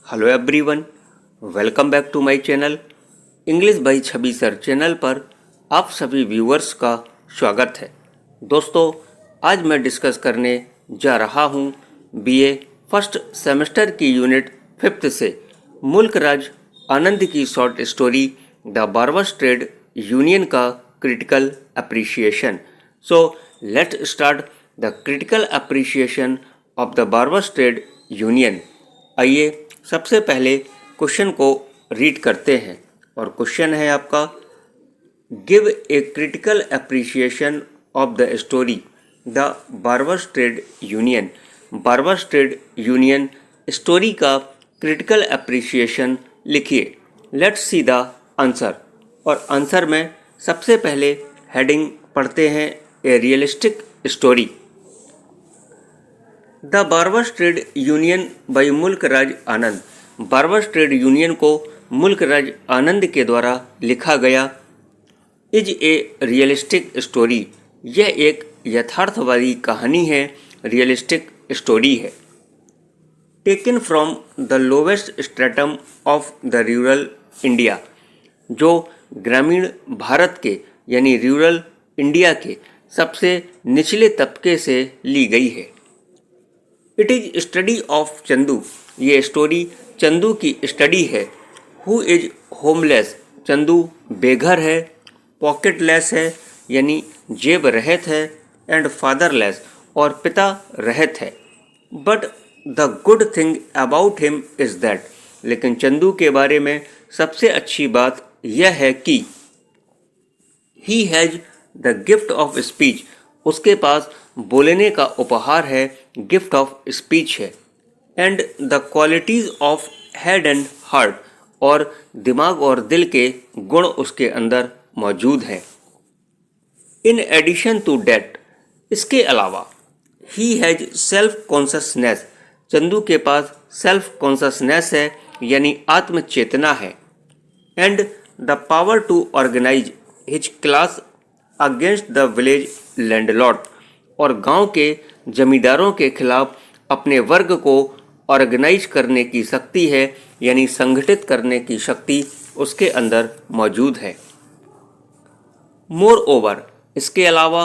Hello everyone, welcome back to my channel English by Chhavi sir channel पर आप सभी viewers का स्वागत है। दोस्तों, आज मैं डिस्कस करने जा रहा हूं बीए फर्स्ट सेमेस्टर की यूनिट 5 से मुल्क राज आनंद की short story the barber's trade union का critical appreciation. So let's start the critical appreciation of the barber's trade union. आइए सबसे पहले क्वेश्चन को रीड करते हैं और क्वेश्चन है आपका, give a critical appreciation of the story the barber's trade union. Barber's trade union story का क्रिटिकल अप्रिशिएशन लिखिए। Let's see the answer. और आंसर में सबसे पहले हेडिंग पढ़ते हैं, a realistic story. The barber's trade union by Mulk Raj Anand. Barber's trade union को मुल्क राज आनंद के द्वारा लिखा गया। इज ए रियलिस्टिक स्टोरी, यह एक यथार्थवादी कहानी है, रियलिस्टिक स्टोरी है। Taken from the lowest stratum of the rural India, जो ग्रामीण भारत के यानी रूरल इंडिया के सबसे निचले तबके से ली गई है। It is study of Chandu, ये स्टोरी चंदू की स्टडी है। हु इज होमलेस, चंदू बेघर है। पॉकेटलेस है यानी जेब रहित है। एंड फादरलेस, और पिता रहित है। But the good thing about him is that, लेकिन चंदू के बारे में सबसे अच्छी बात यह है कि ही has the gift of speech, उसके पास बोलने का उपहार है, गिफ्ट ऑफ स्पीच है। And the qualities of head and heart, और दिमाग और दिल के गुण उसके अंदर मौजूद हैं। इन एडिशन टू डैट, इसके अलावा he has self consciousness, Chandu के पास सेल्फ कॉन्शसनेस है यानी आत्मचेतना है। And the power to organise his class against the village landlord, और गांव के जमींदारों के खिलाफ अपने वर्ग को ऑर्गेनाइज करने की शक्ति है यानी संगठित करने की शक्ति उसके अंदर मौजूद है। मोर ओवर, इसके अलावा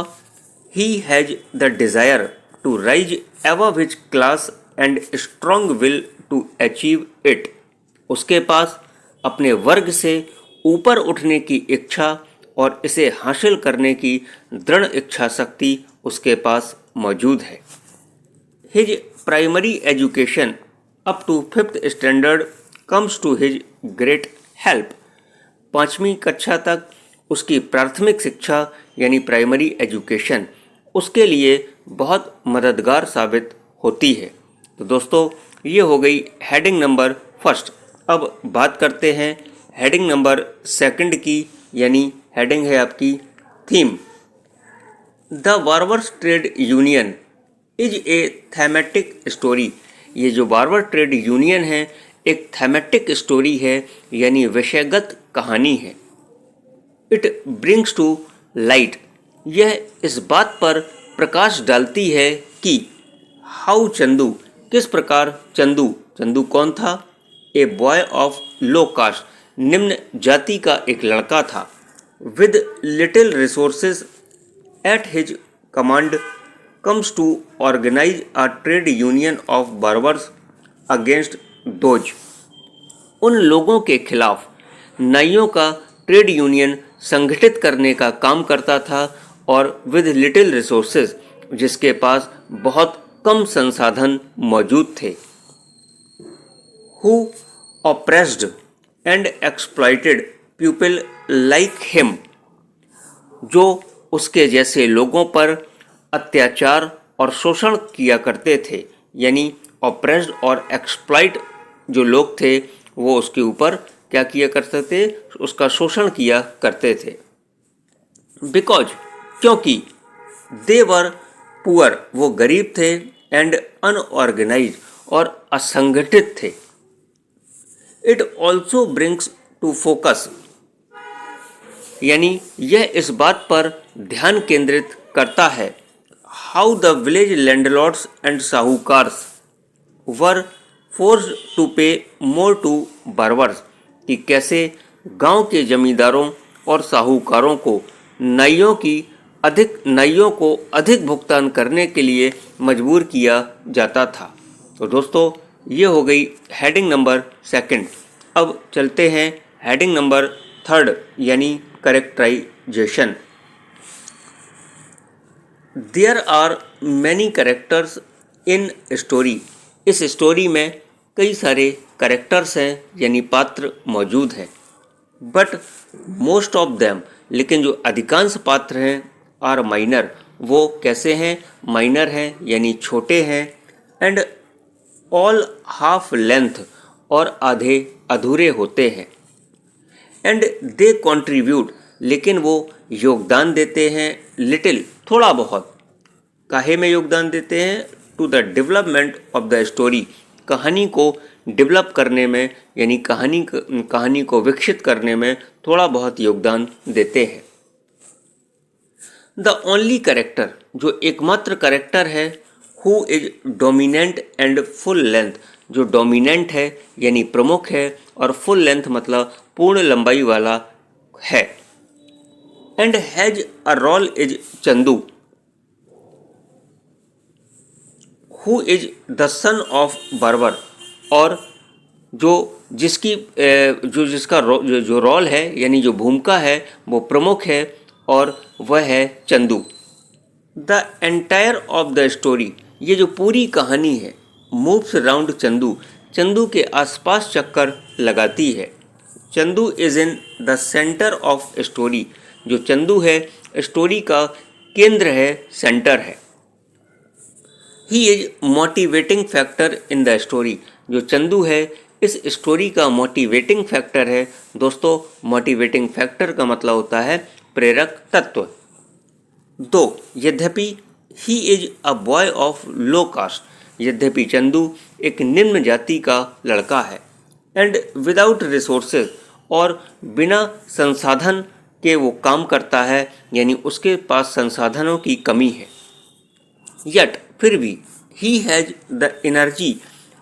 he has the desire to rise above his class and strong will to achieve it, उसके पास अपने वर्ग से ऊपर उठने की इच्छा और इसे हासिल करने की दृढ़ इच्छा शक्ति उसके पास मौजूद है। His primary education up to 5th standard comes to his great help, 5वीं कक्षा तक उसकी प्राथमिक शिक्षा यानी प्राइमरी एजुकेशन उसके लिए बहुत मददगार साबित होती है। तो दोस्तों, ये हो गई हेडिंग नंबर फर्स्ट। अब बात करते हैं हेडिंग नंबर सेकंड की, यानी हेडिंग है आपकी theme. The barber's trade union is a thematic story, ये जो बार्बर ट्रेड यूनियन है एक थैमेटिक स्टोरी है यानी विषयगत कहानी है। इट ब्रिंग्स टू लाइट, यह इस बात पर प्रकाश डालती है कि हाउ चंदू, किस प्रकार चंदू कौन था? A boy of low caste, निम्न जाति का एक लड़का था। With little resources at his command comes to organise a trade union of barbers against those, उन लोगों के खिलाफ नाइयों का ट्रेड यूनियन संगठित करने का काम करता था। और विद लिटिल रिसोर्सेज, जिसके पास बहुत कम संसाधन मौजूद थे। Who oppressed and exploited people like him, जो उसके जैसे लोगों पर अत्याचार और शोषण किया करते थे, यानी ऑप्रेस्ड और एक्सप्लॉइट जो लोग थे वो उसके ऊपर क्या किया करते थे? उसका शोषण किया करते थे। बिकॉज, क्योंकि दे वर पुअर, वो गरीब थे। एंड अनऑर्गेनाइज, और असंगठित थे। It also brings to focus, यानी यह इस बात पर ध्यान केंद्रित करता है how the village landlords and sahukars were forced to pay more to barbers, कि कैसे गांव के जमींदारों और साहूकारों को नाइयों को अधिक भुगतान करने के लिए मजबूर किया जाता था। तो दोस्तों ये हो गई हेडिंग नंबर सेकंड। अब चलते हैं हेडिंग नंबर थर्ड यानी characterisation. There are many characters in story. इस स्टोरी में कई सारे कैरेक्टर्स हैं यानी पात्र मौजूद हैं। बट मोस्ट ऑफ देम, लेकिन जो अधिकांश पात्र हैं आर माइनर, वो कैसे हैं? माइनर हैं यानी छोटे हैं। एंड ऑल हाफ लेंथ, और आधे अधूरे होते हैं। एंड दे कंट्रीब्यूट, लेकिन वो योगदान देते हैं लिटिल, थोड़ा बहुत। काहे में योगदान देते हैं? To the development of the story, कहानी को डेवलप करने में यानी कहानी को विकसित करने में थोड़ा बहुत योगदान देते हैं। द ओनली कैरेक्टर, जो एकमात्र कैरेक्टर है, who is dominant and full length, जो डोमिनेंट है यानी प्रमुख है, और फुल लेंथ मतलब पूर्ण लंबाई वाला है। And has a role is Chandu, who is the son of barber, और जिसका जो रोल है यानी जो भूमिका है वो प्रमुख है, और वह है Chandu. The entire of the story, ये जो पूरी कहानी है, मूव्स अराउंड चंदू, चंदू के आसपास चक्कर लगाती है। Chandu is in the centre of story, जो चंदू है स्टोरी का केंद्र है, सेंटर है। He is motivating factor in the story, जो चंदू है इस स्टोरी का मोटिवेटिंग फैक्टर है। दोस्तों मोटिवेटिंग फैक्टर का मतलब होता है प्रेरक तत्व। दो यद्यपि he is a boy of low caste, यद्यपि चंदू एक निम्न जाति का लड़का है। एंड विदाउट रिसोर्सेज, और बिना संसाधन के वो काम करता है यानी उसके पास संसाधनों की कमी है। यट, फिर भी, he has the energy,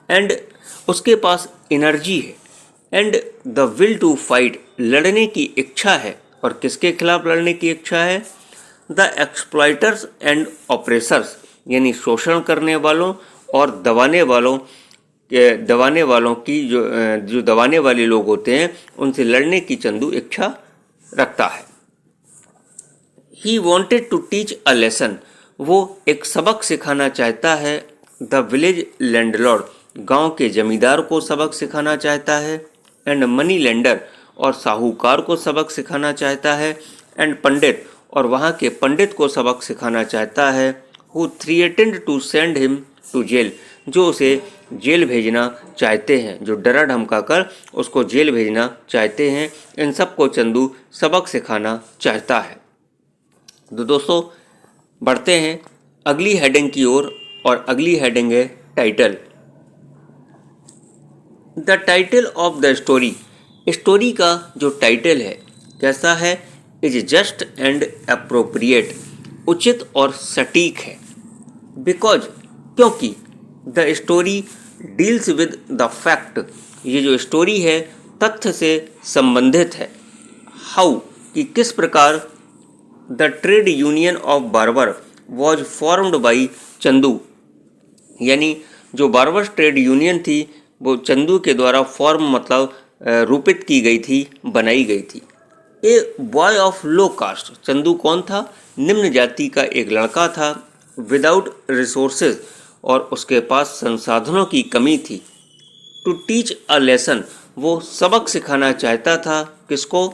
and उसके पास एनर्जी है। And the will to fight, लड़ने की इच्छा है। और किसके खिलाफ लड़ने की इच्छा है? द एक्सप्लॉइटर्स एंड ऑपरेसर्स, यानी शोषण करने वालों और दबाने वालों की जो दबाने वाले लोग होते हैं उनसे लड़ने की चंदू इच्छा रखता है। He wanted to teach a lesson, वो एक सबक सिखाना चाहता है। द विलेज लैंडलॉर्ड, गांव के जमींदार को सबक सिखाना चाहता है। एंड मनी लेंडर, और साहूकार को सबक सिखाना चाहता है। एंड पंडित, और वहाँ के पंडित को सबक सिखाना चाहता है। Who threatened to send him to jail, जो उसे जेल भेजना चाहते हैं, जो डरा धमका कर उसको जेल भेजना चाहते हैं। इन सबको चंदू सबक सिखाना चाहता है। तो दोस्तों बढ़ते हैं अगली हेडिंग की ओर, और अगली हेडिंग है title. The title of the story, story का जो टाइटल है कैसा है? इज जस्ट एंड अप्रोप्रिएट, उचित और सटीक है। बिकॉज, क्योंकि the story deals with the fact, ये जो स्टोरी है तथ्य से संबंधित है। हाउ, कि किस प्रकार the trade union of barber was formed by Chandu, यानी जो बार्बर ट्रेड यूनियन थी वो चंदू के द्वारा फॉर्म मतलब रूपित की गई थी, बनाई गई थी। A boy of low caste, Chandu कौन था? निम्न जाति का एक लड़का था। विदाउट रिसोर्सेज, और उसके पास संसाधनों की कमी थी। टू टीच अ लेसन, वो सबक सिखाना चाहता था। किसको?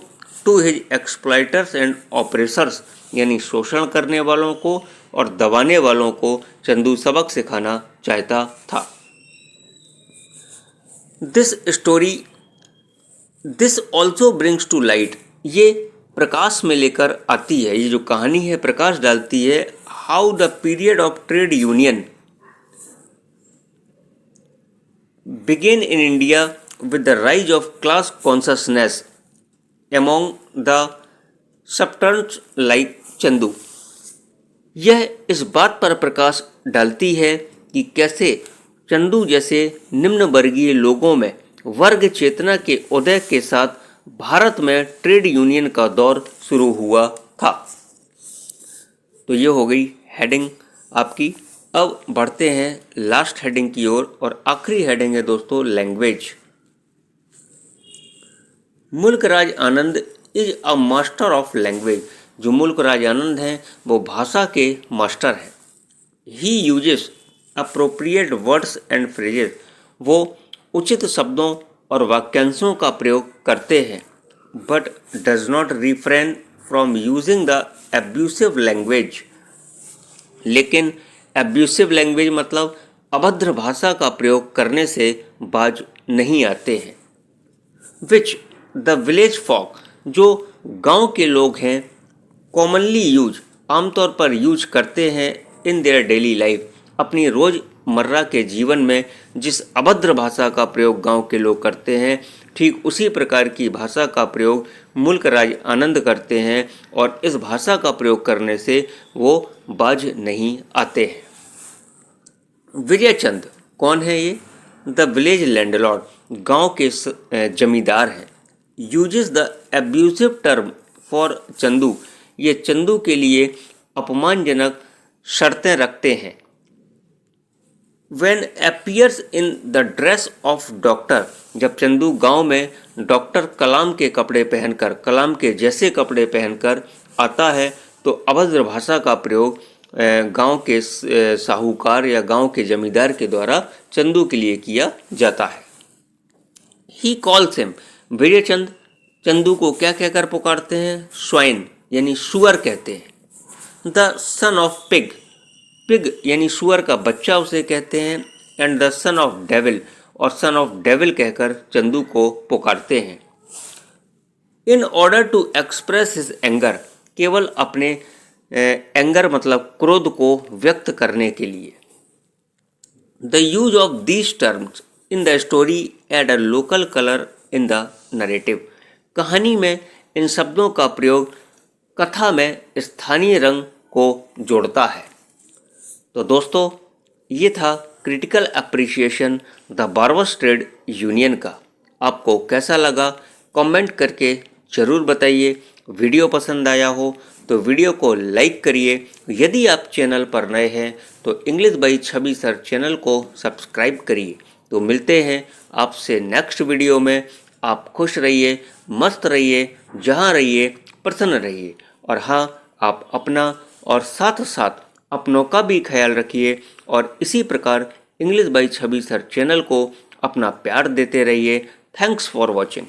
टू हिज एक्सप्लॉइटर्स एंड ऑपरेसर्स, यानी शोषण करने वालों को और दबाने वालों को चंदू सबक सिखाना चाहता था। This also brings to light, ये प्रकाश में लेकर आती है, ये जो कहानी है प्रकाश डालती है। How the period of trade union began in India with the rise of class consciousness among the subalterns like Chandu. यह इस बात पर प्रकाश डालती है कि कैसे चंदू जैसे निम्न वर्गीय लोगों में वर्ग चेतना के उदय के साथ भारत में ट्रेड यूनियन का दौर शुरू हुआ था। तो ये हो गई हेडिंग आपकी। अब बढ़ते हैं लास्ट हेडिंग की ओर, और आखिरी हेडिंग है दोस्तों language. Mulk Raj Anand is a master of language. जो मुल्क राज आनंद हैं वो भाषा के मास्टर हैं। He uses appropriate words and phrases. वो उचित शब्दों और वाक्यांशों का प्रयोग करते हैं, but does not refrain from using the abusive language. लेकिन एब्यूसिव लैंग्वेज मतलब अभद्र भाषा का प्रयोग करने से बाज नहीं आते हैं। विच द विलेज फॉक, जो गांव के लोग हैं, कॉमनली यूज, आमतौर पर यूज करते हैं इन देयर डेली लाइफ, अपनी रोज़मर्रा के जीवन में जिस अभद्र भाषा का प्रयोग गांव के लोग करते हैं, ठीक उसी प्रकार की भाषा का प्रयोग मुल्क राज आनंद करते हैं, और इस भाषा का प्रयोग करने से वो बाज नहीं आते हैं। विजय चंद कौन है ये? द विलेज लैंडलॉर्ड, गांव के जमींदार हैं। Uses the abusive term for Chandu, ये चंदू के लिए अपमानजनक शर्तें रखते हैं। When appears in the dress of doctor, जब चंदू गांव में डॉक्टर कलाम के कपड़े पहनकर, कलाम के जैसे कपड़े पहनकर आता है, तो अभद्र भाषा का प्रयोग गांव के साहूकार या गांव के जमींदार के द्वारा चंदू के लिए किया जाता है। ही कॉल्स हिम, विजय चंद चंदू को क्या कहकर पुकारते हैं? स्वाइन यानी सुअर कहते हैं। The son of pig, pig यानी सुअर का बच्चा उसे कहते हैं। And the son of devil, और सन ऑफ डेविल कहकर चंदू को पुकारते हैं। In order to express his anger, केवल अपने एंगर मतलब क्रोध को व्यक्त करने के लिए। The use of these terms in the story add a local colour in the narrative, कहानी में इन शब्दों का प्रयोग कथा में स्थानीय रंग को जोड़ता है। तो दोस्तों ये था critical appreciation the barber's trade union का। आपको कैसा लगा कमेंट करके ज़रूर बताइए। वीडियो पसंद आया हो तो वीडियो को लाइक करिए। यदि आप चैनल पर नए हैं तो English by Chhavi sir channel को सब्सक्राइब करिए। तो मिलते हैं आपसे नेक्स्ट वीडियो में। आप खुश रहिए, मस्त रहिए, जहाँ रहिए प्रसन्न रहिए, और हाँ, आप अपना और साथ साथ अपनों का भी ख्याल रखिए, और इसी प्रकार English by Chhavi sir channel को अपना प्यार देते रहिए। Thanks for watching.